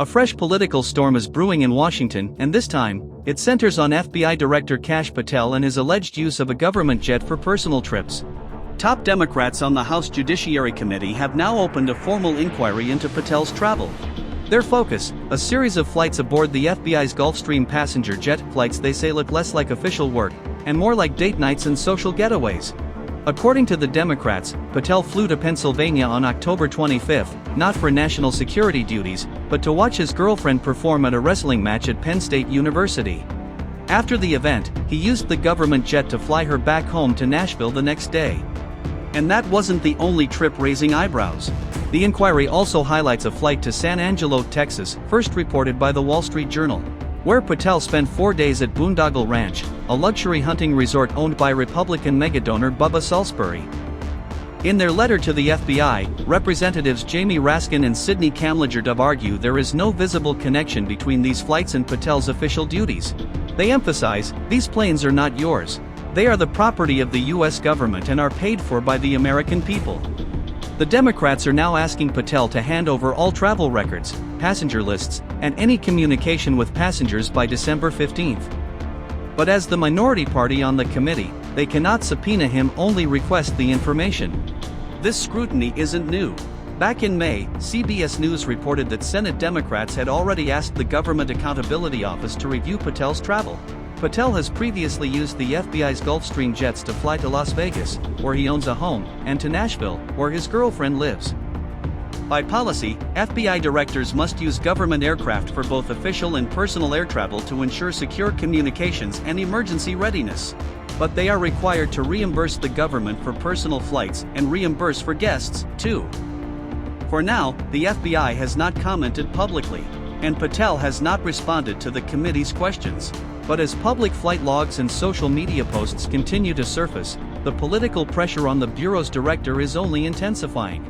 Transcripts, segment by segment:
A fresh political storm is brewing in Washington, and this time, it centers on FBI Director Kash Patel and his alleged use of a government jet for personal trips. Top Democrats on the House Judiciary Committee have now opened a formal inquiry into Patel's travel. Their focus, a series of flights aboard the FBI's Gulfstream passenger jet, flights they say look less like official work, and more like date nights and social getaways. According to the Democrats, Patel flew to Pennsylvania on October 25, not for national security duties, but to watch his girlfriend perform at a wrestling match at Penn State University. After the event, he used the government jet to fly her back home to Nashville the next day. And that wasn't the only trip raising eyebrows. The inquiry also highlights a flight to San Angelo, Texas, first reported by the Wall Street Journal, where Patel spent 4 days at Boondoggle Ranch, a luxury hunting resort owned by Republican megadonor Bubba Salisbury. In their letter to the FBI, Representatives Jamie Raskin and Sidney Kamlager argue there is no visible connection between these flights and Patel's official duties. They emphasize, these planes are not yours. They are the property of the U.S. government and are paid for by the American people. The Democrats are now asking Patel to hand over all travel records, passenger lists, and any communication with passengers by December 15. But as the minority party on the committee, they cannot subpoena him, only request the information. This scrutiny isn't new. Back in May, CBS News reported that Senate Democrats had already asked the Government Accountability Office to review Patel's travel. Patel has previously used the FBI's Gulfstream jets to fly to Las Vegas, where he owns a home, and to Nashville, where his girlfriend lives. By policy, FBI directors must use government aircraft for both official and personal air travel to ensure secure communications and emergency readiness. But they are required to reimburse the government for personal flights and reimburse for guests, too. For now, the FBI has not commented publicly, and Patel has not responded to the committee's questions. But as public flight logs and social media posts continue to surface, the political pressure on the Bureau's director is only intensifying.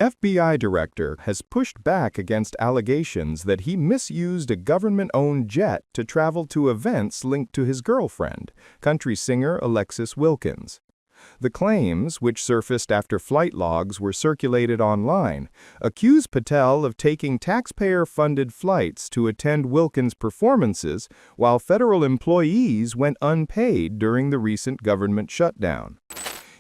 FBI director has pushed back against allegations that he misused a government-owned jet to travel to events linked to his girlfriend, country singer Alexis Wilkins. The claims, which surfaced after flight logs were circulated online, accuse Patel of taking taxpayer-funded flights to attend Wilkins' performances while federal employees went unpaid during the recent government shutdown.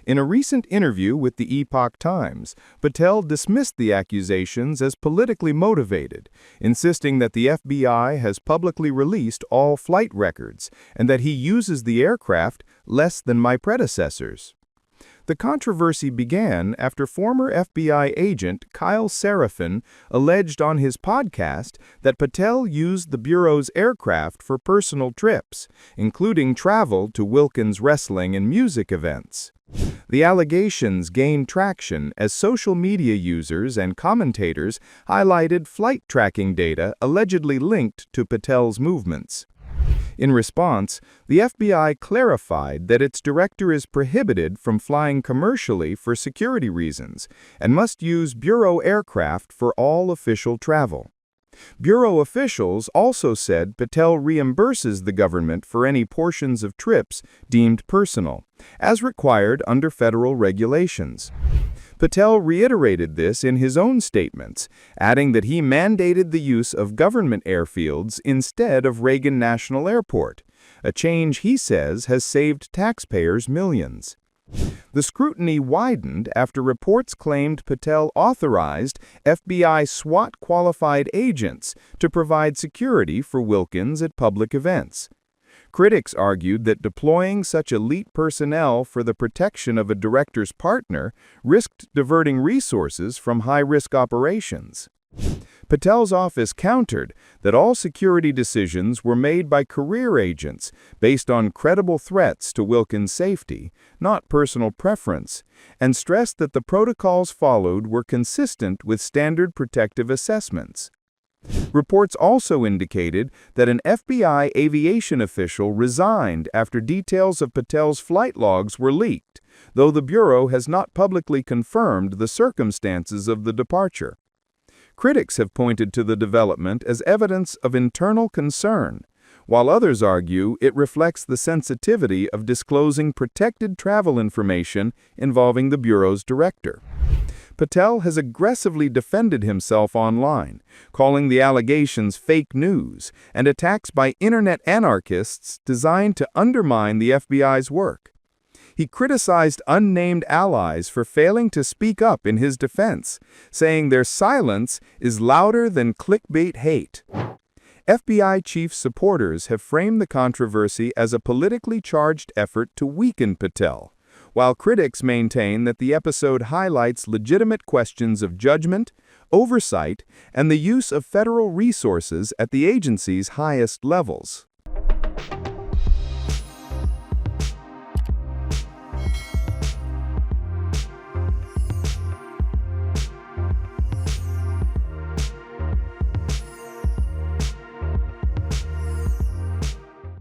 In a recent interview with the Epoch Times, Patel dismissed the accusations as politically motivated, insisting that the FBI has publicly released all flight records and that he uses the aircraft less than my predecessors. The controversy began after former FBI agent Kyle Seraphin alleged on his podcast that Patel used the Bureau's aircraft for personal trips, including travel to Wilkins' wrestling and music events. The allegations gained traction as social media users and commentators highlighted flight tracking data allegedly linked to Patel's movements. In response, the FBI clarified that its director is prohibited from flying commercially for security reasons and must use Bureau aircraft for all official travel. Bureau officials also said Patel reimburses the government for any portions of trips deemed personal, as required under federal regulations. Patel reiterated this in his own statements, adding that he mandated the use of government airfields instead of Reagan National Airport, a change he says has saved taxpayers millions. The scrutiny widened after reports claimed Patel authorized FBI SWAT-qualified agents to provide security for Wilkins at public events. Critics argued that deploying such elite personnel for the protection of a director's partner risked diverting resources from high-risk operations. Patel's office countered that all security decisions were made by career agents based on credible threats to Wilkins' safety, not personal preference, and stressed that the protocols followed were consistent with standard protective assessments. Reports also indicated that an FBI aviation official resigned after details of Patel's flight logs were leaked, though the Bureau has not publicly confirmed the circumstances of the departure. Critics have pointed to the development as evidence of internal concern, while others argue it reflects the sensitivity of disclosing protected travel information involving the Bureau's director. Patel has aggressively defended himself online, calling the allegations fake news and attacks by internet anarchists designed to undermine the FBI's work. He criticized unnamed allies for failing to speak up in his defense, saying their silence is louder than clickbait hate. FBI chief supporters have framed the controversy as a politically charged effort to weaken Patel, while critics maintain that the episode highlights legitimate questions of judgment, oversight, and the use of federal resources at the agency's highest levels.